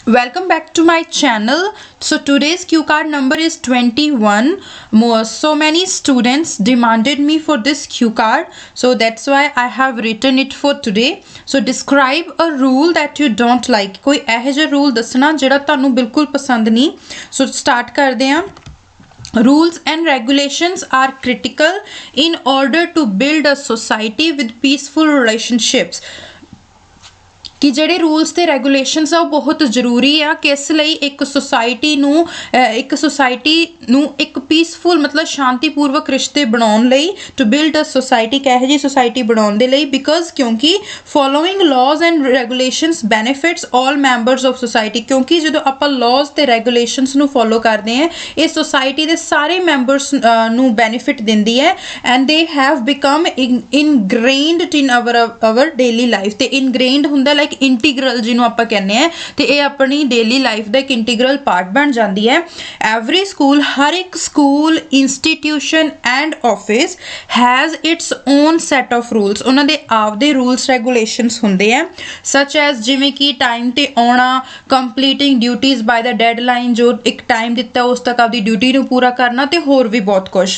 Welcome back to my channel. So today's cue card number is 21. So many students demanded me for this cue card, so that's why I have written it for today. So describe a rule that you don't like. कोई ऐसे जो rule दसना जिहड़ा तुहानू बिल्कुल पसंद नहीं. So start करदे हां. Rules and regulations are critical in order to build a society with peaceful relationships. कि ਜਿਹੜੇ रूल्स ਤੇ ਰੈਗੂਲੇਸ਼ਨਸ ਆ ਉਹ ਬਹੁਤ ਜ਼ਰੂਰੀ ਆ ਕਿਸ ਲਈ ਇੱਕ ਸੋਸਾਇਟੀ ਨੂੰ ਇੱਕ ਪੀਸਫੁਲ ਮਤਲਬ ਸ਼ਾਂਤੀਪੂਰਵਕ ਰਿਸ਼ਤੇ ਬਣਾਉਣ ਲਈ ਟੂ ਬਿਲਡ ਅ ਸੋਸਾਇਟੀ ਕਿਹੋ ਜਿਹੀ ਸੋਸਾਇਟੀ ਬਣਾਉਣ ਦੇ ਲਈ ਬਿਕਾਜ਼ ਕਿਉਂਕਿ following ਲਾਜ਼ and regulations benefits all members of society ਕਿਉਂਕਿ ਜਦੋਂ ਆਪਾਂ ਲਾਜ਼ ਤੇ ਰੈਗੂਲੇਸ਼ਨਸ ਨੂੰ ਫੋਲੋ ਕਰਦੇ ਹਾਂ ਇਹ ਸੋਸਾਇਟੀ ਦੇ ਸਾਰੇ ਮੈਂਬਰਸ ਨੂੰ ਬੈਨੀਫਿਟ ਦਿੰਦੀ ਹੈ and they have become ingrained in our daily life ਤੇ ਇਨਗ੍ਰੇਨਡ ਹੁੰਦਾ ਲਾਈਕ ਇੰਟੀਗਰਲ ਜਿਹਨੂੰ ਆਪਾਂ ਕਹਿੰਦੇ ਆ ਤੇ ਇਹ ਆਪਣੀ ਡੇਲੀ ਲਾਈਫ ਦਾ ਇੱਕ ਇੰਟੀਗਰਲ ਪਾਰਟ ਬਣ ਜਾਂਦੀ ਹੈ ਐਵਰੀ ਸਕੂਲ ਹਰ ਇੱਕ school institution and office has it's on set of rules ਉਹਨਾਂ ਦੇ ਆਪਦੇ ਰੂਲਸ ਰੈਗੂਲੇਸ਼ਨਸ ਹੁੰਦੇ ਆ ਸੱਚ ਐਜ਼ ਜਿਵੇਂ ਕਿ ਟਾਈਮ ਤੇ ਆਉਣਾ ਕੰਪਲੀਟਿੰਗ ਡਿਊਟੀਜ਼ ਬਾਏ ਦਾ ਡੈਡਲਾਈਨ ਜੋ ਇੱਕ ਟਾਈਮ ਦਿੱਤਾ ਉਸ ਤੱਕ ਆਪਦੀ ਡਿਊਟੀ ਨੂੰ ਪੂਰਾ ਕਰਨਾ ਤੇ ਹੋਰ ਵੀ ਬਹੁਤ ਕੁਝ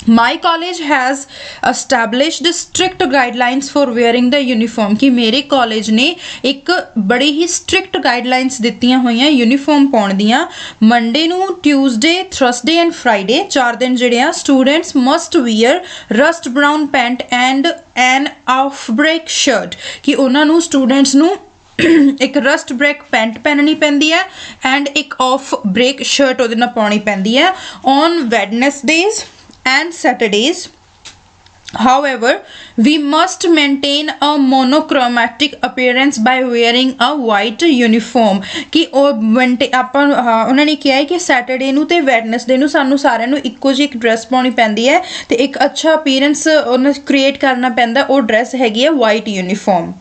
My college has established strict guidelines for wearing the uniform कि मेरे college ने एक बड़ी ही strict guidelines ਦਿੱਤੀਆਂ ਹੋਈਆਂ uniform ਪਾਉਣ ਦੀਆਂ Monday ਨੂੰ Tuesday, Thursday and Friday 4 ਦਿਨ ਜਿਹੜੇ ਆ students must wear rust brown pant and an off break shirt ਕਿ ਉਹਨਾਂ ਨੂੰ students ਨੂੰ ਇੱਕ ਰਸਟ ਬ੍ਰੇਕ ਪੈਂਟ ਪਹਿਨਣੀ ਪੈਂਦੀ ਹੈ ਐਂਡ ਇੱਕ ਆਫ ਬ੍ਰੇਕ ਸ਼ਰਟ ਉਹਦੇ ਨਾਲ ਪਾਉਣੀ ਪੈਂਦੀ ਹੈ on ਵੈਡਨਸਡੇਜ਼ and Saturdays. However, we must maintain a monochromatic appearance by wearing a white uniform ਕਿ ਉਹ ਆਪਾਂ ਉਹਨਾਂ ਨੇ ਕਿਹਾ ਹੈ ਕਿ ਸੈਟਰਡੇ ਨੂੰ ਤੇ ਵੈਡਨਸਡੇ ਨੂੰ ਸਾਨੂੰ ਸਾਰਿਆਂ ਨੂੰ ਇੱਕੋ ਜਿਹੀ ਇੱਕ ਡਰੈਸ ਪਾਉਣੀ ਪੈਂਦੀ ਹੈ ਤੇ ਇੱਕ ਅੱਛਾ ਅਪੀਅਰੈਂਸ ਉਹਨਾਂ ਕ੍ਰੀਏਟ ਕਰਨਾ ਪੈਂਦਾ ਉਹ ਡਰੈਸ ਹੈਗੀ ਹੈ white uniform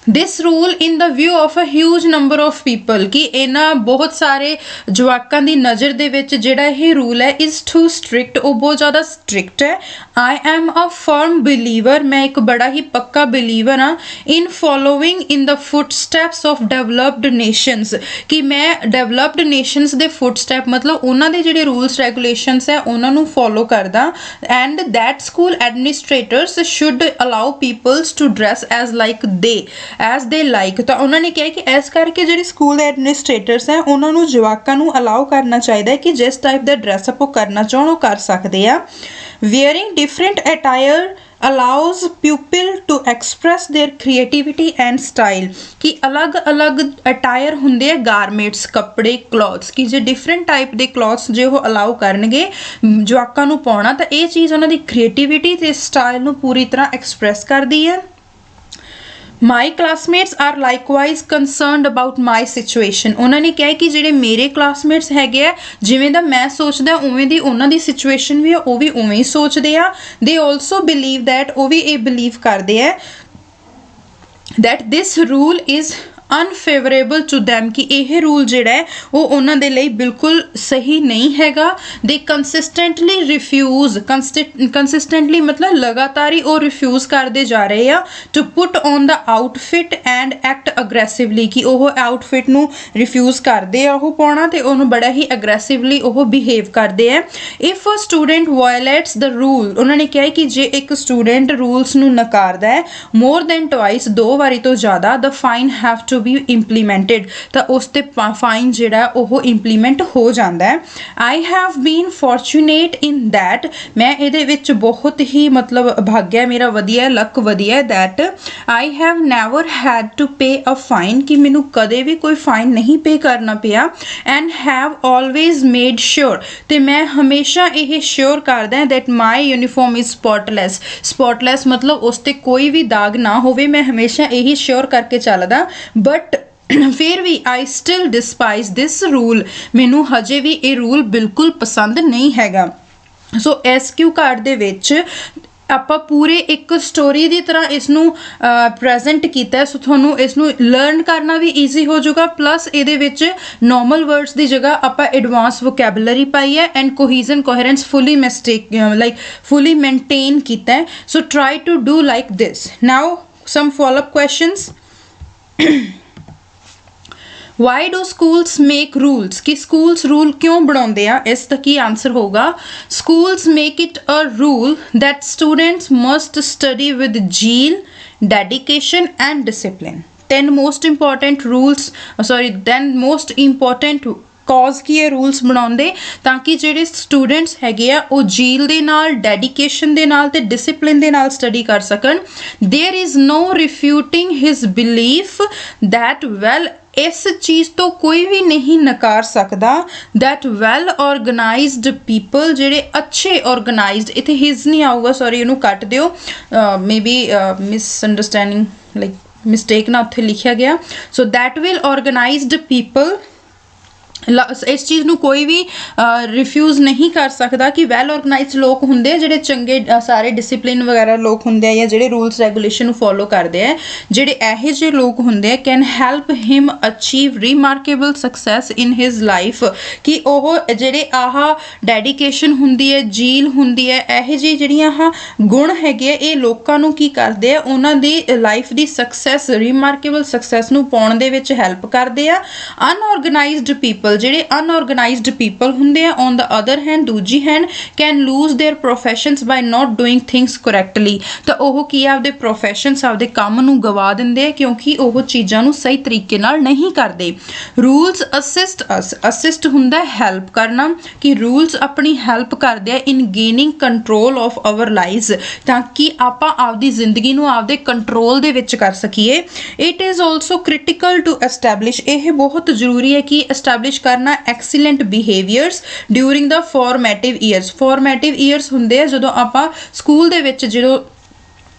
This rule in the view of a huge number of people कि ਇਹਨਾਂ ਬਹੁਤ ਸਾਰੇ ਜਵਾਕਾਂ ਦੀ ਨਜ਼ਰ ਦੇ ਵਿੱਚ ਜਿਹੜਾ ਇਹ ਰੂਲ ਹੈ is too strict ਉਹ ਬਹੁਤ ਜ਼ਿਆਦਾ ਸਟ੍ਰਿਕਟ ਹੈ I am a firm believer ਮੈਂ ਇੱਕ ਬੜਾ ਹੀ ਪੱਕਾ ਬਿਲੀਵਰ ਹਾਂ in following in the footsteps of developed nations ਕਿ ਮੈਂ developed nations ਦੇ footstep ਮਤਲਬ ਉਹਨਾਂ ਦੇ ਜਿਹੜੇ ਰੂਲਸ ਰੈਗੂਲੇਸ਼ਨਸ ਹੈ ਉਹਨਾਂ ਨੂੰ ਫੋਲੋ ਕਰਦਾ and that school administrators should allow peoples to dress as like as ਦੇ ਲਾਈਕ ਤਾਂ ਉਹਨਾਂ ਨੇ ਕਿਹਾ ਕਿ ਇਸ ਕਰਕੇ ਜਿਹੜੇ ਸਕੂਲ ਦੇ ਐਡਮਿਨਿਸਟ੍ਰੇਟਰਸ ਹੈ ਉਹਨਾਂ ਨੂੰ ਜਵਾਕਾਂ ਨੂੰ ਅਲਾਉ ਕਰਨਾ ਚਾਹੀਦਾ ਹੈ ਕਿ ਜਿਸ ਟਾਈਪ ਦਾ ਡਰੈਸ ਅਪ ਉਹ ਕਰਨਾ ਚਾਹਣ ਉਹ ਕਰ ਸਕਦੇ ਆ wearing different attire allows pupil to express their creativity and style ਕਿ ਅਲੱਗ-ਅਲੱਗ ਅਟਾਇਰ ਹੁੰਦੇ ਆ ਗਾਰਮੈਂਟਸ ਕੱਪੜੇ ਕਲੋਥਸ ਕਿ ਜੇ ਡਿਫਰੈਂਟ ਟਾਈਪ ਦੇ ਕਲੋਥਸ ਜੇ ਉਹ ਅਲਾਉ ਕਰਨਗੇ ਜਵਾਕਾਂ ਨੂੰ ਪਾਉਣਾ ਤਾਂ ਇਹ ਚੀਜ਼ ਉਹਨਾਂ ਦੀ ਕ੍ਰੀਏਟੀਵਿਟੀ ਤੇ ਸਟਾਈਲ ਨੂੰ ਪੂਰੀ ਤਰ੍ਹਾਂ ਐਕਸਪ੍ਰੈਸ ਕਰਦੀ ਹੈ My classmates are likewise concerned about my situation ਉਹਨਾਂ ਨੇ ਕਿਹਾ ਕਿ ਜਿਹੜੇ ਮੇਰੇ ਕਲਾਸਮੇਟਸ ਹੈਗੇ ਆ ਜਿਵੇਂ ਦਾ ਮੈਂ ਸੋਚਦਾ ਉਵੇਂ ਦੀ ਉਹਨਾਂ ਦੀ ਸਿਚੁਏਸ਼ਨ ਵੀ ਆ ਉਹ ਵੀ ਉਵੇਂ ਹੀ ਸੋਚਦੇ ਆ they also believe that ਉਹ ਵੀ ਇਹ ਬਲੀਵ ਕਰਦੇ ਆ that this rule is unfavorable to them ਕਿ ਇਹ ਰੂਲ ਜਿਹੜਾ ਹੈ ਉਹ ਉਹਨਾਂ ਦੇ ਲਈ ਬਿਲਕੁਲ ਸਹੀ ਨਹੀਂ ਹੈਗਾ they consistently refuse consistently ਮਤਲਬ ਲਗਾਤਾਰ ਹੀ ਉਹ ਰਿਫਿਊਜ਼ ਕਰਦੇ ਜਾ ਰਹੇ ਆ to put on the outfit and act aggressively ਕਿ ਉਹ ਆਊਟਫਿਟ ਨੂੰ ਰਿਫਿਊਜ਼ ਕਰਦੇ ਆ ਉਹ ਪਾਉਣਾ ਤੇ ਉਹਨੂੰ ਬੜਾ ਹੀ ਅਗਰੈਸਿਵਲੀ ਉਹ ਬਿਹੇਵ ਕਰਦੇ ਆ if a student violates the rule ਉਹਨਾਂ ਨੇ ਕਿਹਾ ਕਿ ਜੇ ਇੱਕ ਸਟੂਡੈਂਟ ਰੂਲਸ ਨੂੰ ਨਕਾਰਦਾ ਹੈ more than twice ਦੋ ਵਾਰੀ ਤੋਂ ਜ਼ਿਆਦਾ the fine have to be implemented ਤਾਂ ਉਸ ਤੇ ਫਾਈਨ ਜਿਹੜਾ ਉਹ ਇੰਪਲੀਮੈਂਟ ਹੋ ਜਾਂਦਾ ਹੈ I have been fortunate in that ਮੈਂ ਇਹਦੇ ਵਿੱਚ ਬਹੁਤ ਹੀ ਮਤਲਬ ਭਾਗਿਆ ਮੇਰਾ ਵਧੀਆ ਲੱਕ ਵਧੀਆ that I have never had to pay a fine ਕਿ ਮੈਨੂੰ ਕਦੇ ਵੀ ਕੋਈ ਫਾਈਨ ਨਹੀਂ ਪੇ ਕਰਨਾ ਪਿਆ and have always made sure ਤੇ ਮੈਂ ਹਮੇਸ਼ਾ ਇਹ ਸ਼ੋਰ ਕਰਦਾ that my uniform is spotless ਮਤਲਬ ਉਸ ਤੇ ਕੋਈ ਵੀ ਦਾਗ ਨਾ ਹੋਵੇ ਮੈਂ ਹਮੇਸ਼ਾ ਇਹੀ ਸ਼ੋਰ ਕਰਕੇ ਚੱਲਦਾ ਬਟ ਫਿਰ ਵੀ I still despise this rule ਮੈਨੂੰ ਹਜੇ ਵੀ ਇਹ ਰੂਲ ਬਿਲਕੁਲ ਪਸੰਦ ਨਹੀਂ ਹੈਗਾ ਸੋ ਇਸ ਕਿਊ ਕਾਰਡ ਦੇ ਵਿੱਚ ਆਪਾਂ ਪੂਰੇ ਇੱਕ ਸਟੋਰੀ ਦੀ ਤਰ੍ਹਾਂ ਇਸ ਨੂੰ ਪ੍ਰੈਜ਼ੈਂਟ ਕੀਤਾ ਸੋ ਤੁਹਾਨੂੰ ਇਸ ਨੂੰ ਲਰਨ ਕਰਨਾ ਵੀ ਈਜ਼ੀ ਹੋ ਜਾਊਗਾ ਪਲੱਸ ਇਹਦੇ ਵਿੱਚ ਨਾਰਮਲ ਵਰਡਸ ਦੀ ਜਗ੍ਹਾ ਆਪਾਂ ਐਡਵਾਂਸ ਵੋਕੈਬਲਰੀ ਪਾਈ ਹੈ and cohesion coherence fully maintain ਕੀਤਾ ਹੈ so try to do like this now some follow-up questions why do schools make rules ਕਿ ਸਕੂਲਸ ਰੂਲ ਕਿਉਂ ਬਣਾਉਂਦੇ ਆ ਇਸ ਦਾ ਕੀ ਆਨਸਰ ਹੋਊਗਾ schools make it a rule that students must study with zeal, dedication and discipline. Then most important ਕਾਜ਼ ਕੀ ਹੈ rules ਬਣਾਉਂਦੇ ਤਾਂ ਕਿ ਜਿਹੜੇ ਸਟੂਡੈਂਟਸ ਹੈਗੇ ਆ ਉਹ ਜੀਲ ਦੇ ਨਾਲ ਡੈਡੀਕੇਸ਼ਨ ਦੇ ਨਾਲ ਤੇ ਡਿਸਿਪਲਿਨ ਦੇ ਨਾਲ ਸਟੱਡੀ ਕਰ ਸਕਣ there is no refuting his belief that well ਇਸ ਚੀਜ਼ ਤੋਂ ਕੋਈ ਵੀ ਨਹੀਂ ਨਕਾਰ ਸਕਦਾ ਦੈਟ ਵੈਲ ਆਰਗੇਨਾਈਜ਼ਡ ਪੀਪਲ ਜਿਹੜੇ ਅੱਛੇ ਆਰਗੇਨਾਈਜ਼ਡ ਇੱਥੇ ਹਿਜ਼ ਨਹੀਂ ਆਊਗਾ ਸੌਰੀ ਇਹਨੂੰ ਕੱਟ ਦਿਓ maybe misunderstanding like mistake ਨਾ ਉੱਥੇ ਲਿਖਿਆ ਗਿਆ so that will organized people ਇਸ ਚੀਜ਼ ਨੂੰ ਕੋਈ ਵੀ ਰਿਫਿਊਜ਼ ਨਹੀਂ ਕਰ ਸਕਦਾ ਕਿ ਵੈਲ ਆਰਗੇਨਾਈਜ਼ਡ ਲੋਕ ਹੁੰਦੇ ਆ ਜਿਹੜੇ ਚੰਗੇ ਸਾਰੇ ਡਿਸਿਪਲਿਨ ਵਗੈਰਾ ਲੋਕ ਹੁੰਦੇ ਆ ਜਾਂ ਜਿਹੜੇ ਰੂਲਸ ਰੈਗੂਲੇਸ਼ਨ ਨੂੰ ਫੋਲੋ ਕਰਦੇ ਆ ਜਿਹੜੇ ਇਹੋ ਜਿਹੇ ਲੋਕ ਹੁੰਦੇ ਆ can help him achieve remarkable success in his life ਕਿ ਉਹ ਜਿਹੜੇ ਆਹ ਡੈਡੀਕੇਸ਼ਨ ਹੁੰਦੀ ਹੈ ਜੀਲ ਹੁੰਦੀ ਹੈ ਇਹੋ ਜਿਹੀ ਜਿਹੜੀਆਂ ਆਹ ਗੁਣ ਹੈਗੇ ਆ ਇਹ ਲੋਕਾਂ ਨੂੰ ਕੀ ਕਰਦੇ ਆ ਉਹਨਾਂ ਦੀ ਲਾਈਫ ਦੀ ਸਕਸੈਸ ਰੀਮਾਰਕੇਬਲ ਸਕਸੈਸ ਨੂੰ ਪਾਉਣ ਦੇ ਵਿੱਚ ਹੈਲਪ ਕਰਦੇ ਆ ਅਨਆਰਗੇਨਾਈਜ਼ਡ ਪੀਪਲ ਜਿਹੜੇ ਅਨਆਰਗੇਨਾਈਜ਼ਡ ਪੀਪਲ ਹੁੰਦੇ ਆ ਔਨ ਦਾ ਅਦਰ ਹੈਂਡ ਦੂਜੀ hand can lose their professions by not doing things correctly ਤਾਂ ਉਹ ਕੀ ਆਪਦੇ ਪ੍ਰੋਫੈਸ਼ਨਸ ਆਪਦੇ ਕੰਮ ਨੂੰ ਗਵਾ ਦਿੰਦੇ ਆ ਕਿਉਂਕਿ ਉਹ ਚੀਜ਼ਾਂ ਨੂੰ ਸਹੀ ਤਰੀਕੇ ਨਾਲ ਨਹੀਂ ਕਰਦੇ ਰੂਲਸ ਅਸਿਸਟ ਅਸ ਅਸਿਸਟ ਹੁੰਦਾ ਹੈਲਪ ਕਰਨਾ ਕਿ ਰੂਲਸ ਆਪਣੀ ਹੈਲਪ ਕਰਦੇ ਆ in gaining control of our lives ਤਾਂ ਕਿ ਆਪਾਂ ਆਪਦੀ ਜ਼ਿੰਦਗੀ ਨੂੰ ਆਪਦੇ ਕੰਟਰੋਲ ਦੇ ਵਿੱਚ ਕਰ ਸਕੀਏ it is also critical to establish ਇਹ ਬਹੁਤ ਜ਼ਰੂਰੀ ਹੈ ਕਿ ਐਸਟੈਬਲਿਸ਼ ਕਰਨਾ excellent behaviours during the formative years ਹੁੰਦੇ ਆ ਜਦੋਂ ਆਪਾਂ ਸਕੂਲ ਦੇ ਵਿੱਚ ਜਦੋਂ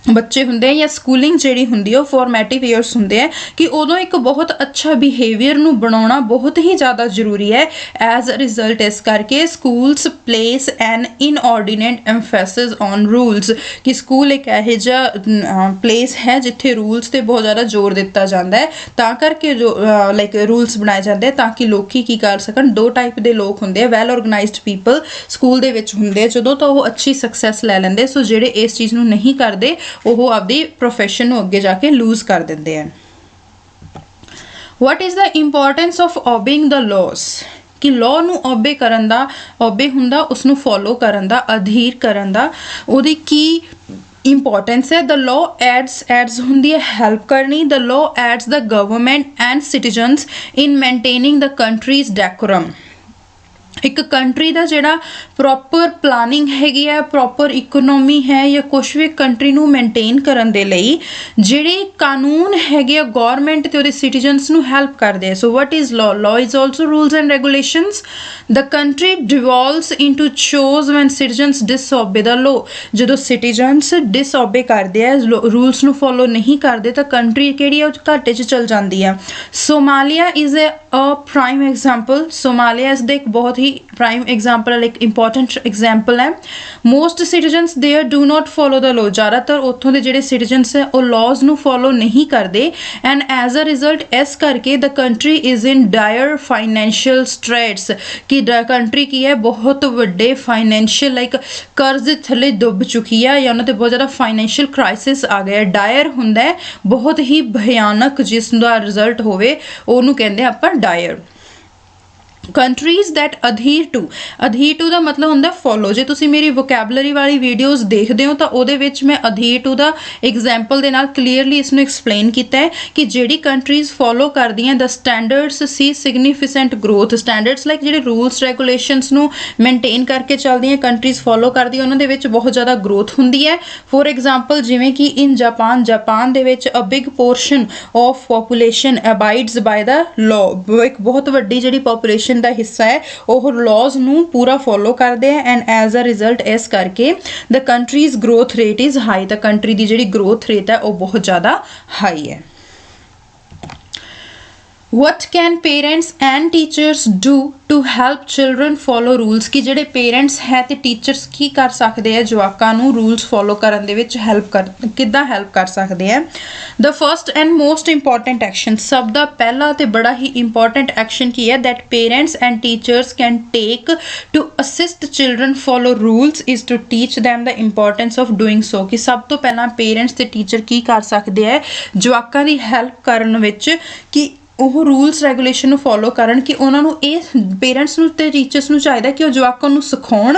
ਬੱਚੇ ਹੁੰਦੇ ਆ ਜਾਂ ਸਕੂਲਿੰਗ ਜਿਹੜੀ ਹੁੰਦੀ ਆ ਉਹ ਫਾਰਮੈਟਿਵ ਈਅਰਸ ਹੁੰਦੇ ਆ ਕਿ ਉਦੋਂ ਇੱਕ ਬਹੁਤ ਅੱਛਾ ਬਿਹੇਵੀਅਰ ਨੂੰ ਬਣਾਉਣਾ ਬਹੁਤ ਹੀ ਜ਼ਿਆਦਾ ਜ਼ਰੂਰੀ ਹੈ ਐਜ਼ ਅ ਰਿਜ਼ਲਟ ਇਸ ਕਰਕੇ schools place an inordinate emphasis on rules ਕਿ ਸਕੂਲ ਇੱਕ ਇਹੋ ਜਿਹਾ ਪਲੇਸ ਹੈ ਜਿੱਥੇ ਰੂਲਸ 'ਤੇ ਬਹੁਤ ਜ਼ਿਆਦਾ ਜ਼ੋਰ ਦਿੱਤਾ ਜਾਂਦਾ ਹੈ ਤਾਂ ਕਰਕੇ ਜੋ ਲਾਈਕ ਰੂਲਸ ਬਣਾਏ ਜਾਂਦੇ ਆ ਤਾਂ ਕਿ ਲੋਕੀ ਕੀ ਕਰ ਸਕਣ ਦੋ ਟਾਈਪ ਦੇ ਲੋਕ ਹੁੰਦੇ ਆ ਵੈਲ ਆਰਗੇਨਾਈਜ਼ਡ ਪੀਪਲ ਸਕੂਲ ਦੇ ਵਿੱਚ ਹੁੰਦੇ ਆ ਜਦੋਂ ਤਾਂ ਉਹ ਅੱਛੀ ਸਕਸੈਸ ਲੈ ਲੈਂਦੇ ਸੋ ਜਿਹੜੇ ਇਸ ਚੀਜ਼ ਨੂੰ ਨਹੀਂ ਕਰਦੇ ਉਹ ਆਪਦੀ ਪ੍ਰੋਫੈਸ਼ਨ ਨੂੰ ਅੱਗੇ ਜਾ ਕੇ ਲੂਜ਼ ਕਰ ਦਿੰਦੇ ਹਨ what is the importance of obeying the laws ਕਿ ਲਾਅ ਨੂੰ ਓਬੇ ਕਰਨ ਦਾ ਓਬੇ ਹੁੰਦਾ ਉਸ ਨੂੰ ਫੋਲੋ ਕਰਨ ਦਾ ਅਧੀਰ ਕਰਨ ਦਾ ਉਹਦੀ ਕੀ ਇੰਪੋਰਟੈਂਸ ਹੈ ਦ ਲਾਅ ਐਡਸ ਹੁੰਦੀ ਹੈ ਹੈਲਪ ਕਰਨੀ the law ads the government and citizens in maintaining the countries decorum ਇੱਕ ਕੰਟਰੀ ਦਾ ਜਿਹੜਾ ਪ੍ਰੋਪਰ ਪਲਾਨਿੰਗ ਹੈਗੀ ਹੈ ਪ੍ਰੋਪਰ ਇਕਨੋਮੀ ਹੈ ਜਾਂ ਕੁਛ ਵੀ ਕੰਟਰੀ ਨੂੰ ਮੇਨਟੇਨ ਕਰਨ ਦੇ ਲਈ ਜਿਹੜੇ ਕਾਨੂੰਨ ਹੈਗੇ ਆ ਗੌਰਮੈਂਟ ਤੇ ਉਹਦੇ ਸਿਟੀਜ਼ਨਸ ਨੂੰ ਹੈਲਪ ਕਰਦੇ ਆ so what is law is also rules and regulations the country devolves into chaos when citizens disobey the law ਜਦੋਂ ਸਿਟੀਜ਼ਨਸ ਡਿਸਓਬੇ ਕਰਦੇ ਆ ਰੂਲਸ ਨੂੰ ਫੋਲੋ ਨਹੀਂ ਕਰਦੇ ਤਾਂ ਕੰਟਰੀ ਕਿਹੜੀ ਆ ਉਹ ਘਾਟੇ 'ਚ ਚਲ ਜਾਂਦੀ ਆ Somalia is a prime example Somalia ਇਸ ਦੇ ਇੱਕ ਬਹੁਤ ਹੀ prime example like important example ਹੈ most citizens there do not follow the law ਜ਼ਿਆਦਾਤਰ ਉੱਥੋਂ ਦੇ ਜਿਹੜੇ citizens ਹੈ ਉਹ laws ਨੂੰ follow ਨਹੀਂ ਕਰਦੇ and as a result ਇਸ ਕਰਕੇ the country is in dire financial straits ਕਿ country ਕੀ ਹੈ ਬਹੁਤ ਵੱਡੇ financial like ਕਰਜ਼ ਦੇ ਥੱਲੇ ਡੁੱਬ ਚੁੱਕੀ ਹੈ ਜਾਂ ਉਹਨਾਂ ਤੇ ਬਹੁਤ ਜ਼ਿਆਦਾ financial crisis ਆ ਗਿਆ dire ਹੁੰਦਾ ਹੈ ਬਹੁਤ ਹੀ ਭਿਆਨਕ ਜਿਸ ਦਾ ਰਿਜ਼ਲਟ ਹੋਵੇ ਉਹਨੂੰ ਕਹਿੰਦੇ ਆਪਾਂ dire countries that adhere to the ਮਤਲਬ ਹੁੰਦਾ ਫੋਲੋ ਜੇ ਤੁਸੀਂ ਮੇਰੀ ਵੋਕੈਬਲਰੀ ਵਾਲੀ ਵੀਡੀਓਜ਼ ਦੇਖਦੇ ਹੋ ਤਾਂ ਉਹਦੇ ਵਿੱਚ ਮੈਂ ਅਧੀਰ ਟੂ ਦਾ ਐਗਜ਼ਾਮਪਲ ਦੇ ਨਾਲ ਕਲੀਅਰਲੀ ਇਸ ਨੂੰ ਐਕਸਪਲੇਨ ਕੀਤਾ ਹੈ ਕਿ ਜਿਹੜੀ ਕੰਟਰੀਜ਼ ਫੋਲੋ ਕਰਦੀਆਂ ਦ ਸਟੈਂਡਰਡਸ ਸੀ ਸਿਗਨੀਫੀਕੈਂਟ ਗਰੋਥ ਸਟੈਂਡਰਡਸ ਲਾਈਕ ਜਿਹੜੇ ਰੂਲਸ ਰੈਗੂਲੇਸ਼ਨਸ ਨੂੰ ਮੇਨਟੇਨ ਕਰਕੇ ਚੱਲਦੀਆਂ ਕੰਟਰੀਜ਼ ਫੋਲੋ ਕਰਦੀਆਂ ਉਹਨਾਂ ਦੇ ਵਿੱਚ ਬਹੁਤ ਜ਼ਿਆਦਾ ਗਰੋਥ ਹੁੰਦੀ ਹੈ ਫੋਰ ਐਗਜ਼ਾਮਪਲ ਜਿਵੇਂ ਕਿ ਇਨ ਜਾਪਾਨ ਦੇ ਵਿੱਚ a big portion of population abides by the law ਇੱਕ ਬਹੁਤ ਵੱਡੀ ਜਿਹੜੀ ਪੋਪੂਲੇਸ਼ਨ ਦਾ ਹਿੱਸਾ ਹੈ ਉਹ ਲਾਜ਼ ਨੂੰ ਪੂਰਾ ਫੋਲੋ ਕਰਦੇ ਆ ਐਂਡ ਐਜ਼ ਅ ਰਿਜ਼ਲਟ ਇਸ ਕਰਕੇ the country's growth rate is high ਤਾਂ ਕੰਟਰੀ ਦੀ ਜਿਹੜੀ ਗਰੋਥ ਰੇਟ ਹੈ ਉਹ ਬਹੁਤ ਜ਼ਿਆਦਾ ਹਾਈ ਹੈ what can parents and teachers do to help children follow rules ਕਿ ਜਿਹੜੇ ਪੇਰੈਂਟਸ ਹੈ ਤੇ ਟੀਚਰਸ ਕੀ ਕਰ ਸਕਦੇ ਆ ਜਵਾਕਾਂ ਨੂੰ ਰੂਲਸ ਫੋਲੋ ਕਰਨ ਦੇ ਵਿੱਚ ਕਿੱਦਾਂ ਹੈਲਪ ਕਰ ਸਕਦੇ ਆ the first and most important action ਸਭ ਦਾ ਪਹਿਲਾ ਤੇ ਬੜਾ ਹੀ ਇੰਪੋਰਟੈਂਟ ਐਕਸ਼ਨ ਕੀ ਹੈ that parents and teachers can take to assist children follow rules is to teach them the importance of doing so ਕਿ ਸਭ ਤੋਂ ਪਹਿਲਾਂ ਪੇਰੈਂਟਸ ਤੇ ਟੀਚਰ ਕੀ ਕਰ ਸਕਦੇ ਆ ਜਵਾਕਾਂ ਦੀ ਹੈਲਪ ਕਰਨ ਵਿੱਚ ਕਿ ਉਹ ਰੂਲਸ ਰੈਗੂਲੇਸ਼ਨ ਨੂੰ ਫੋਲੋ ਕਰਨ ਕਿ ਉਹਨਾਂ ਨੂੰ ਇਹ ਪੇਰੈਂਟਸ ਨੂੰ ਤੇ ਟੀਚਰਸ ਨੂੰ ਚਾਹੀਦਾ ਕਿ ਉਹ ਜਵਾਕਾਂ ਨੂੰ ਸਿਖਾਉਣ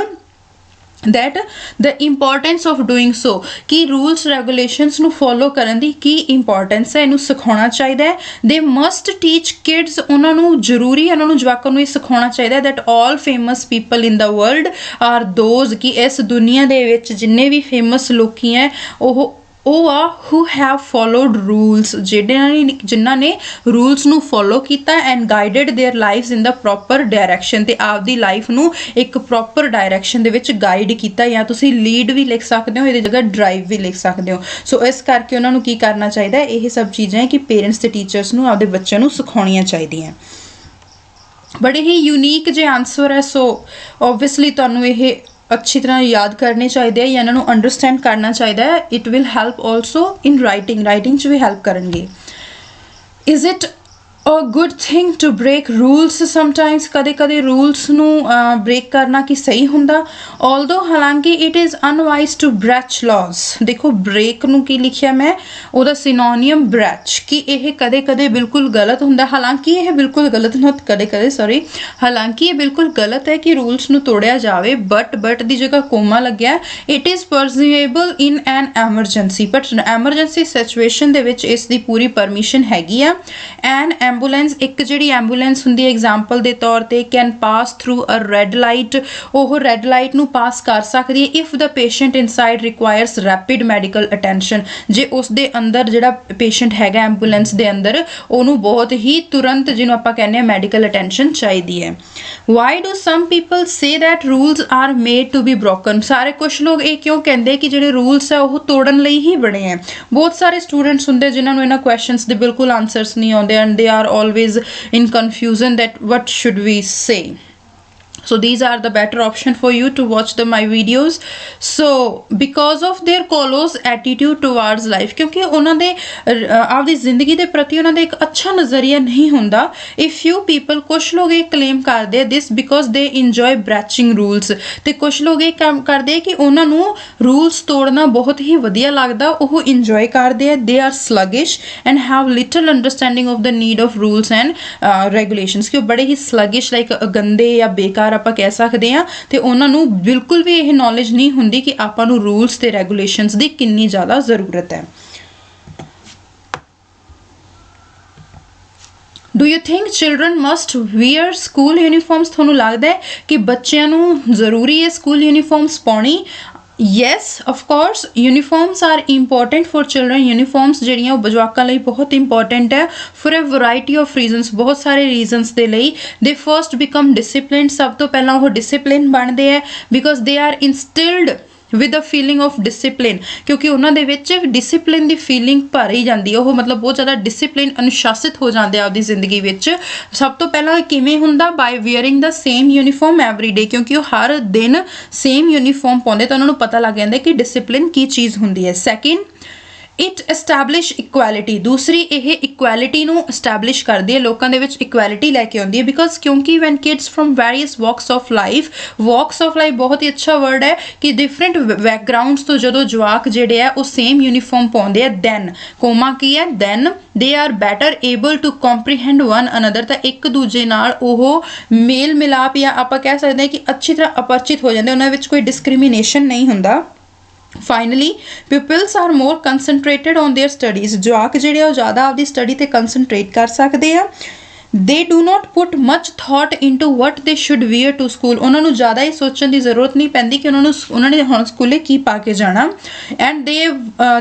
that the importance of doing so ਕਿ rules regulations ਨੂੰ follow ਕਰਨ ਦੀ ਕੀ importance ਹੈ ਇਹਨੂੰ ਸਿਖਾਉਣਾ ਚਾਹੀਦਾ ਹੈ they must teach kids ਉਹਨਾਂ ਨੂੰ ਜ਼ਰੂਰੀ ਉਹਨਾਂ ਨੂੰ ਜਵਾਕਾਂ ਨੂੰ ਇਹ ਸਿਖਾਉਣਾ ਚਾਹੀਦਾ that all famous people in the world are those ਕਿ ਇਸ ਦੁਨੀਆ ਦੇ ਵਿੱਚ ਜਿੰਨੇ ਵੀ ਫੇਮਸ ਲੋਕੀ ਹੈ ਉਹ ਆ who have followed rules ਜਿਨ੍ਹਾਂ ਨੇ ਰੂਲਸ ਨੂੰ ਫੋਲੋ ਕੀਤਾ and guided their lives in the proper direction ਤੇ ਆਪਦੀ ਲਾਈਫ ਨੂੰ ਇੱਕ ਪ੍ਰੋਪਰ ਡਾਇਰੈਕਸ਼ਨ ਦੇ ਵਿੱਚ ਗਾਈਡ ਕੀਤਾ ਜਾਂ ਤੁਸੀਂ ਲੀਡ ਵੀ ਲਿਖ ਸਕਦੇ ਹੋ ਇਹਦੀ ਜਗ੍ਹਾ ਡਰਾਈਵ ਵੀ ਲਿਖ ਸਕਦੇ ਹੋ ਸੋ ਇਸ ਕਰਕੇ ਉਹਨਾਂ ਨੂੰ ਕੀ ਕਰਨਾ ਚਾਹੀਦਾ ਇਹ ਸਭ ਚੀਜ਼ਾਂ ਕਿ ਪੇਰੈਂਟਸ ਤੇ ਟੀਚਰਸ ਨੂੰ ਆਪਦੇ ਬੱਚਿਆਂ ਨੂੰ ਸਿਖਾਉਣੀਆਂ ਚਾਹੀਦੀਆਂ ਬੜੇ ਹੀ ਯੂਨੀਕ ਜਿਹੇ ਆਨਸਰ ਹੈ ਸੋ ਓਬਵੀਅਸਲੀ ਤੁਹਾਨੂੰ ਇਹ अच्छी तरह याद करने चाहिए या इन्होंने अंडरस्टैंड करना चाहिए it will help also in writing च भी हैल्प करेंगे is it a good thing to break rules sometimes कदे rules ਨੂੰ break ਕਰਨਾ ਕੀ ਸਹੀ ਹੁੰਦਾ although ਹਾਲਾਂਕਿ it is unwise to breach laws ਦੇਖੋ break ਨੂੰ ਕੀ ਲਿਖਿਆ ਮੈਂ ਉਹਦਾ synonym breach ਕਿ ਇਹ ਕਦੇ ਬਿਲਕੁਲ ਗਲਤ ਹੁੰਦਾ ਹਾਲਾਂਕਿ ਇਹ ਬਿਲਕੁਲ ਗਲਤ ਨਾ ਕਦੇ ਸੌਰੀ ਹਾਲਾਂਕਿ ਇਹ ਬਿਲਕੁਲ ਗਲਤ ਹੈ ਕਿ rules ਨੂੰ ਤੋੜਿਆ ਜਾਵੇ but ਦੀ ਜਗ੍ਹਾ ਕੋਮਾ ਲੱਗਿਆ it is permissible in an emergency but emergency situation ਦੇ ਵਿੱਚ ਇਸ ਦੀ ਪੂਰੀ ਪਰਮਿਸ਼ਨ ਹੈਗੀ ਆ and ਐਂਬੂਲੈਂਸ ਇੱਕ ਜਿਹੜੀ ਐਂਬੂਲੈਂਸ ਹੁੰਦੀ ਹੈ ਐਗਜ਼ਾਮਪਲ ਦੇ ਤੌਰ ਤੇ can pass through a red light ਉਹ ਰੈੱਡ ਲਾਈਟ ਨੂੰ ਪਾਸ ਕਰ ਸਕਦੀ ਹੈ if the patient inside requires rapid medical attention ਜੇ ਉਸ ਦੇ ਅੰਦਰ ਜਿਹੜਾ ਪੇਸ਼ੈਂਟ ਹੈਗਾ ਐਂਬੂਲੈਂਸ ਦੇ ਅੰਦਰ ਉਹਨੂੰ ਬਹੁਤ ਹੀ ਤੁਰੰਤ ਜਿਹਨੂੰ ਆਪਾਂ ਕਹਿੰਦੇ ਹਾਂ ਮੈਡੀਕਲ ਅਟੈਂਸ਼ਨ ਚਾਹੀਦੀ ਹੈ why do some people say that rules are made to be broken ਸਾਰੇ ਕੁਛ ਲੋਕ ਇਹ ਕਿਉਂ ਕਹਿੰਦੇ ਕਿ ਜਿਹੜੇ ਰੂਲਸ ਹੈ ਉਹ ਤੋੜਨ ਲਈ ਹੀ ਬਣੇ ਹੈ ਬਹੁਤ ਸਾਰੇ ਸਟੂਡੈਂਟਸ ਹੁੰਦੇ ਜਿਨ੍ਹਾਂ ਨੂੰ ਇਹਨਾਂ ਕੁਐਸਚਨਸ ਦੇ ਬਿਲਕੁਲ ਆਨਸਰਸ ਨਹੀਂ ਆਉਂਦੇ and they are always in confusion that what should we say so these are the better option for you to watch my videos so because of their close attitude towards life ਕਿਉਂਕਿ ਉਹਨਾਂ ਦੇ ਆਪਦੀ ਜ਼ਿੰਦਗੀ ਦੇ ਪ੍ਰਤੀ ਉਹਨਾਂ ਦਾ ਇੱਕ ਅੱਛਾ ਨਜ਼ਰੀਆ ਨਹੀਂ ਹੁੰਦਾ if few people ਕੁਛ ਲੋਕ ਇਹ claim ਕਰਦੇ this because they enjoy breaching rules ਤੇ ਕੁਛ ਲੋਕ ਇਹ ਕੰਮ ਕਰਦੇ ਕਿ ਉਹਨਾਂ ਨੂੰ rules ਤੋੜਨਾ ਬਹੁਤ ਹੀ ਵਧੀਆ ਲੱਗਦਾ ਉਹ enjoy ਕਰਦੇ ਆ they are sluggish and have little understanding of the need of rules and regulations ਕਿ ਉਹ ਬੜੇ ਹੀ sluggish like ਗੰਦੇ ਜਾਂ ਬੇਕਾਰ ਆਪਾਂ ਕਹਿ ਸਕਦੇ ਹਾਂ ਤੇ ਉਹਨਾਂ ਨੂੰ ਬਿਲਕੁਲ ਵੀ ਇਹ ਨੌਲੇਜ ਨਹੀਂ ਹੁੰਦੀ ਕਿ ਆਪਾਂ ਨੂੰ ਰੂਲਸ ਤੇ ਰੈਗੂਲੇਸ਼ਨਸ ਦੀ ਕਿੰਨੀ ਜ਼ਿਆਦਾ ਜ਼ਰੂਰਤ ਹੈ Do you think children must wear school uniforms ਤੁਹਾਨੂੰ ਲੱਗਦਾ ਹੈ ਕਿ ਬੱਚਿਆਂ ਨੂੰ ਜ਼ਰੂਰੀ ਹੈ ਸਕੂਲ ਯੂਨੀਫਾਰਮਸ ਪਾਉਣੀ yes of course uniforms are important for children uniforms ਜਿਹੜੀਆਂ ਉਹ ਜਵਾਕਾਂ ਲਈ ਬਹੁਤ important ਹੈ for a variety of reasons ਬਹੁਤ ਸਾਰੇ reasons ਦੇ ਲਈ they first become disciplined ਸਭ ਤੋਂ ਪਹਿਲਾਂ ਉਹ discipline ਬਣਦੇ ਹੈ because they are instilled with a feeling of discipline ਕਿਉਂਕਿ ਉਹਨਾਂ ਦੇ ਵਿੱਚ discipline ਦੀ feeling ਭਰੀ ਜਾਂਦੀ ਹੈ ਉਹ ਮਤਲਬ ਬਹੁਤ ਜ਼ਿਆਦਾ discipline ਅਨੁਸ਼ਾਸਿਤ ਹੋ ਜਾਂਦੇ ਆ ਆਪਦੀ ਜ਼ਿੰਦਗੀ ਵਿੱਚ ਸਭ ਤੋਂ ਪਹਿਲਾਂ ਕਿਵੇਂ ਹੁੰਦਾ by wearing the same uniform every day ਕਿਉਂਕਿ ਉਹ ਹਰ ਦਿਨ same uniform ਪਾਉਂਦੇ ਤਾਂ ਉਹਨਾਂ ਨੂੰ ਪਤਾ ਲੱਗ ਜਾਂਦਾ ਕਿ discipline ਕੀ ਚੀਜ਼ ਹੁੰਦੀ ਹੈ second it establish equality दूसरी ਇਹ equality ਨੂੰ establish ਕਰਦੀ ਹੈ ਲੋਕਾਂ ਦੇ ਵਿੱਚ equality ਲੈ ਕੇ ਆਉਂਦੀ ਹੈ because ਕਿਉਂਕਿ when kids from various walks of life ਬਹੁਤ ਹੀ ਅੱਛਾ word ਹੈ ਕਿ different backgrounds ਤੋਂ ਜਦੋਂ ਜਵਾਕ ਜਿਹੜੇ ਆ ਉਹ same uniform ਪਾਉਂਦੇ ਆ then ਕੋਮਾ ਕੀ ਹੈ then they are better able to comprehend one another ਤਾਂ ਇੱਕ ਦੂਜੇ ਨਾਲ ਉਹ ਮੇਲ ਮਿਲਾਪ ਜਾਂ ਆਪਾਂ ਕਹਿ ਸਕਦੇ ਹਾਂ ਕਿ ਅੱਛੀ ਤਰ੍ਹਾਂ ਅਪਰਿਚਿਤ ਹੋ ਜਾਂਦੇ ਉਹਨਾਂ ਵਿੱਚ ਕੋਈ discrimination ਨਹੀਂ ਹੁੰਦਾ finally pupils are more concentrated on their studies ਜਵਾਕ ਜਿਹੜੇ ਉਹ ਜ਼ਿਆਦਾ ਆਪਦੀ ਸਟੱਡੀ ਤੇ ਕੰਸਨਟਰੇਟ ਕਰ ਸਕਦੇ ਆ they do not put much thought into what they should wear to school ਉਹਨਾਂ ਨੂੰ ਜ਼ਿਆਦਾ ਹੀ ਸੋਚਣ ਦੀ ਜ਼ਰੂਰਤ ਨਹੀਂ ਪੈਂਦੀ ਕਿ ਉਹਨਾਂ ਨੇ ਹੁਣ ਸਕੂਲੇ ਕੀ ਪਾ ਕੇ ਜਾਣਾ and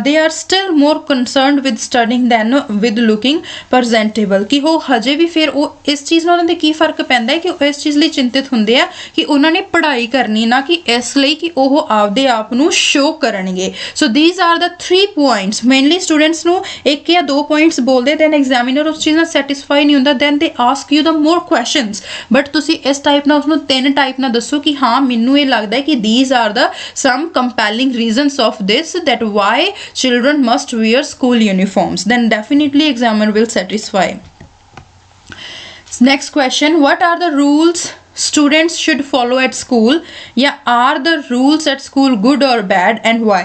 they are still more concerned with studying than with looking presentable ਕਿ ਉਹ ਹਜੇ ਵੀ ਫਿਰ ਉਹ ਇਸ ਚੀਜ਼ ਨਾਲ ਉਹਨਾਂ ਦੇ ਕੀ ਫਰਕ ਪੈਂਦਾ ਹੈ ਕਿ ਉਹ ਇਸ ਚੀਜ਼ ਲਈ ਚਿੰਤਿਤ ਹੁੰਦੇ ਆ ਕਿ ਉਹਨਾਂ ਨੇ ਪੜ੍ਹਾਈ ਕਰਨੀ ਨਾ ਕਿ ਇਸ ਲਈ ਕਿ ਉਹ ਆਪਦੇ ਆਪ ਨੂੰ ਸ਼ੋਅ ਕਰਨਗੇ ਸੋ these are the 3 points mainly students ਨੂੰ ਇੱਕ ਜਾਂ ਦੋ ਪੁਆਇੰਟਸ ਬੋਲਦੇ then examiner ਉਸ ਚੀਜ਼ ਨਾਲ ਸੈਟੀਸਫਾਈ ਨਹੀਂ ਹੁੰਦਾ then they ask you the more questions but ਤੁਸੀਂ ਇਸ ਟਾਈਪ ਨਾਲ ਉਸਨੂੰ 3 ਟਾਈਪ ਨਾਲ ਦੱਸੋ ਕਿ ਹਾਂ ਮੈਨੂੰ ਇਹ ਲੱਗਦਾ ਹੈ ਕਿ these are the some compelling reasons of this that why children must wear school uniforms then definitely examiner will satisfy next question what are the rules students should follow at school yeah are the rules at school good or bad and why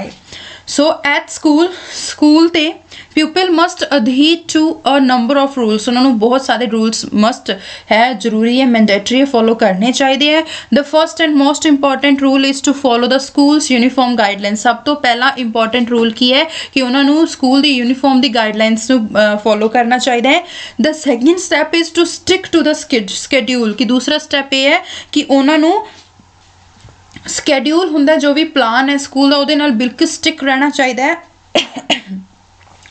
so at school ਤੇ pupil must adhere to a number of rules, ਉਹਨਾਂ ਨੂੰ ਬਹੁਤ ਸਾਰੇ rules must ਹੈ, ਜ਼ਰੂਰੀ ਹੈ, mandatory follow ਕਰਨੇ ਚਾਹੀਦੇ ਹੈ। the first and most important rule is to follow the school's uniform guidelines, ਸਭ ਤੋਂ ਪਹਿਲਾ ਇੰਪੋਰਟੈਂਟ ਰੂਲ ਕੀ ਹੈ ਕਿ ਉਹਨਾਂ ਨੂੰ ਸਕੂਲ ਦੀ ਯੂਨੀਫਾਰਮ ਦੀ ਗਾਈਡਲਾਈਨਸ ਨੂੰ ਫੋਲੋ ਕਰਨਾ ਚਾਹੀਦਾ ਹੈ। the second step is to stick to the schedule, ਕਿ ਦੂਸਰਾ ਸਟੈਪ ਇਹ ਹੈ ਕਿ ਉਹਨਾਂ ਨੂੰ ਸਕੈਡਿਊਲ ਹੁੰਦਾ ਜੋ ਵੀ ਪਲਾਨ ਹੈ ਸਕੂਲ ਦਾ ਉਹਦੇ ਨਾਲ ਬਿਲਕੁਲ ਸਟਿਕ ਰਹਿਣਾ ਚਾਹੀਦਾ ਹੈ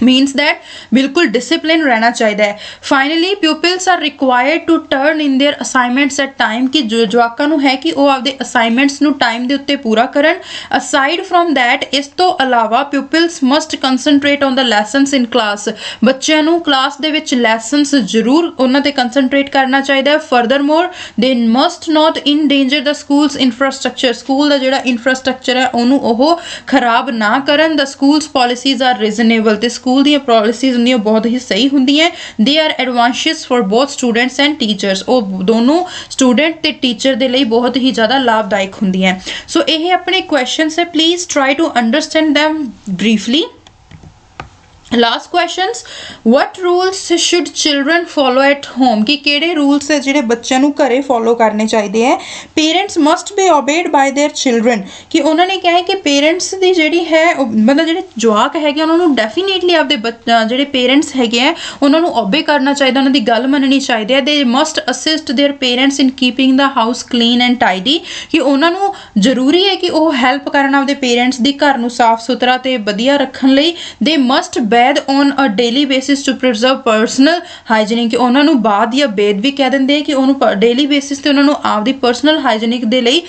means that ਬਿਲਕੁਲ discipline ਰਹਿਣਾ ਚਾਹੀਦਾ ਹੈ। finally pupils are required to turn in their assignments at time, ਕਿ ਜਵਾਕਾਂ ਨੂੰ ਹੈ ਕਿ ਉਹ ਆਪਦੇ ਅਸਾਈਨਮੈਂਟਸ ਨੂੰ ਟਾਈਮ ਦੇ ਉੱਤੇ ਪੂਰਾ ਕਰਨ। aside from that, ਇਸ ਤੋਂ ਇਲਾਵਾ pupils must concentrate on the lessons in class, ਬੱਚਿਆਂ ਨੂੰ ਕਲਾਸ ਦੇ ਵਿੱਚ ਲੈਸਨਸ ਜ਼ਰੂਰ ਉਹਨਾਂ ਤੇ ਕੰਸਨਟਰੇਟ ਕਰਨਾ ਚਾਹੀਦਾ ਹੈ। furthermore they must not endanger the school's infrastructure, ਸਕੂਲ ਦਾ ਜਿਹੜਾ ਇਨਫਰਾਸਟਰਕਚਰ ਹੈ ਉਹਨੂੰ ਉਹ ਖਰਾਬ ਨਾ ਕਰਨ। the school's policies are reasonable, ਤੇ ਸਕੂਲ ਦੀਆਂ ਪਾਲਿਸੀਜ਼ ਹੁੰਦੀਆਂ ਬਹੁਤ ਹੀ ਸਹੀ ਹੁੰਦੀਆਂ। They are advantageous for both students and teachers, ਉਹ ਦੋਨੋਂ ਸਟੂਡੈਂਟ ਤੇ ਟੀਚਰ ਦੇ ਲਈ ਬਹੁਤ ਹੀ ਜ਼ਿਆਦਾ ਲਾਭਦਾਇਕ ਹੁੰਦੀਆਂ। ਸੋ ਇਹ ਆਪਣੇ ਕੁਐਸਚਨਸ ਹੈ, please try to understand them briefly। Last questions, what rules should children follow at home, ਕਿ ਕਿਹੜੇ ਰੂਲਸ ਹੈ ਜਿਹੜੇ ਬੱਚਿਆਂ ਨੂੰ ਘਰੇ ਫੋਲੋ ਕਰਨੇ ਚਾਹੀਦੇ ਹੈ। Parents must be obeyed by their children, ਕਿ ਉਹਨਾਂ ਨੇ ਕਿਹਾ ਹੈ ਕਿ ਪੇਰੈਂਟਸ ਦੀ ਜਿਹੜੀ ਹੈ ਮਤਲਬ ਜਿਹੜੇ ਜਵਾਕ ਹੈਗੇ ਉਹਨਾਂ ਨੂੰ ਡੈਫੀਨੇਟਲੀ ਆਪਦੇ ਜਿਹੜੇ ਪੇਰੈਂਟਸ ਹੈਗੇ ਆ ਉਹਨਾਂ ਨੂੰ ਓਬੇ ਕਰਨਾ ਚਾਹੀਦਾ, ਉਹਨਾਂ ਦੀ ਗੱਲ ਮੰਨਣੀ ਚਾਹੀਦੀ ਹੈ। They must assist their parents in keeping the house clean and tidy, ਕਿ ਉਹਨਾਂ ਨੂੰ ਜ਼ਰੂਰੀ ਹੈ ਕਿ ਉਹ ਹੈਲਪ ਕਰਨ ਆਪਦੇ ਪੇਰੈਂਟਸ ਦੀ ਘਰ ਨੂੰ ਸਾਫ਼ ਸੁਥਰਾ ਤੇ ਵਧੀਆ ਰੱਖਣ ਲਈ। They must bathe on a daily basis to preserve personal hygienic, ਕਿ ਉਹਨਾਂ ਨੂੰ ਬਾਦ ਜਾਂ ਬੇਦ ਵੀ ਕਹਿ ਦਿੰਦੇ ਕਿ ਉਹਨੂੰ ਡੇਲੀ ਬੇਸਿਸ ਤੇ ਉਹਨਾਂ ਨੂੰ ਆਪਦੀ ਪਰਸਨਲ ਹਾਈਜੀਨਿਕ ਦੇ ਲਈ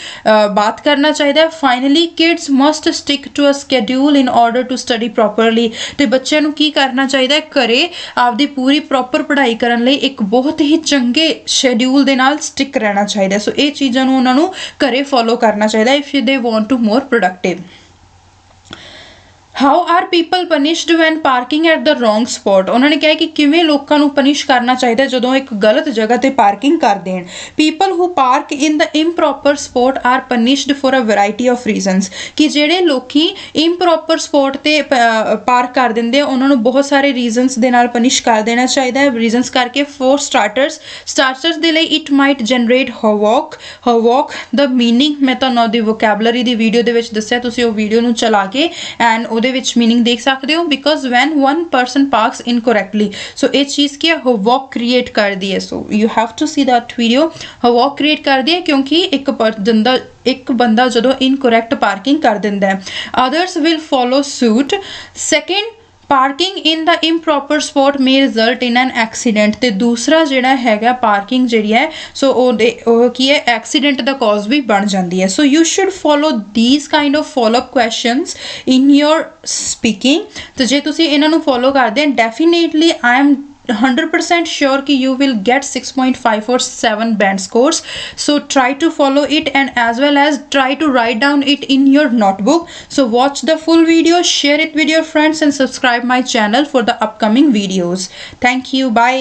ਬਾਤ ਕਰਨਾ ਚਾਹੀਦਾ ਹੈ। Finally kids must stick to a schedule in order to study properly, ਤੇ ਬੱਚਿਆਂ ਨੂੰ ਕੀ ਕਰਨਾ ਚਾਹੀਦਾ ਹੈ ਘਰੇ ਆਪਦੀ ਪੂਰੀ ਪ੍ਰੋਪਰ ਪੜ੍ਹਾਈ ਕਰਨ ਲਈ ਇੱਕ ਬਹੁਤ ਹੀ ਚੰਗੇ ਸ਼ੈਡਿਊਲ ਦੇ ਨਾਲ ਸਟਿਕ ਰਹਿਣਾ ਚਾਹੀਦਾ। ਸੋ ਇਹ ਚੀਜ਼ਾਂ ਨੂੰ ਉਹਨਾਂ ਨੂੰ ਘਰੇ ਫੋਲੋ ਕਰਨਾ ਚਾਹੀਦਾ if they want to more productive. How are people punished when parking at the wrong spot, ਉਹਨਾਂ ਨੇ ਕਿਹਾ ਕਿ ਕਿਵੇਂ ਲੋਕਾਂ ਨੂੰ ਪਨਿਸ਼ ਕਰਨਾ ਚਾਹੀਦਾ ਜਦੋਂ ਇੱਕ ਗਲਤ ਜਗ੍ਹਾ ਤੇ ਪਾਰਕਿੰਗ ਕਰ ਦੇਣ। People who park in the improper spot are punished for a variety of reasons, ਕਿ ਜਿਹੜੇ ਲੋਕੀ ਇੰਪਰੋਪਰ ਸਪੋਟ ਤੇ ਪਾਰਕ ਕਰ ਦਿੰਦੇ ਆ ਉਹਨਾਂ ਨੂੰ ਬਹੁਤ ਸਾਰੇ ਰੀਜ਼ਨਸ ਦੇ ਨਾਲ ਪਨਿਸ਼ ਕਰ ਦੇਣਾ ਚਾਹੀਦਾ ਹੈ। ਰੀਜ਼ਨਸ ਕਰਕੇ ਫॉर ਸਟਾਰਟਰਸ ਦੇ ਲਈ ਇਟ ਮਾਈਟ ਜਨਰੇਟ ਹਵੋਕ ਦਾ ਮੀਨਿੰਗ ਮੈਂ ਤੁਹਾਨੂੰ ਉਹਦੀ ਵੋਕੈਬਲਰੀ ਦੀ ਵੀਡੀਓ ਦੇ ਵਿੱਚ ਦੱਸਿਆ, ਤੁਸੀਂ ਉਹ ਵੀਡੀਓ ਨੂੰ ਚਲਾ ਕੇ ਐਂਡ ਉਹਦੇ ਵਿੱਚ ਮੀਨਿੰਗ ਦੇਖ ਸਕਦੇ ਹੋ। Because when one person parks incorrectly, so ਇਹ ਚੀਜ਼ ਕੀ ਹੈ ਹਵੋਕ ਕ੍ਰੀਏਟ ਕਰਦੀ ਹੈ। So you have to see that video. Havoc create ਕਰਦੀ ਹੈ ਕਿਉਂਕਿ ਇੱਕ ਬੰਦਾ ਜਦੋਂ ਇਨਕਰੈਕਟ ਪਾਰਕਿੰਗ ਕਰ ਦਿੰਦਾ ਹੈ। Others will follow suit. Second, parking in the improper spot may result in an accident, ਤੇ ਦੂਸਰਾ ਜਿਹੜਾ ਹੈਗਾ ਪਾਰਕਿੰਗ ਜਿਹੜੀ ਹੈ ਸੋ ਉਹ ਕੀ ਹੈ ਐਕਸੀਡੈਂਟ ਦਾ ਕਾਜ਼ ਵੀ ਬਣ ਜਾਂਦੀ ਹੈ। So you should follow this kind of follow up questions in your speaking, ਤੇ ਜੇ ਤੁਸੀਂ ਇਹਨਾਂ ਨੂੰ ਫੋਲੋ ਕਰਦੇ ਹੋ ਡੈਫੀਨੇਟਲੀ ਆਈ ਐਮ 100% sure कि you will get 6.5 or 7 band scores. So try to follow it and as well as try to write down it in your notebook. So watch the full video, share it with your friends and subscribe my channel for the upcoming videos. Thank you. Bye.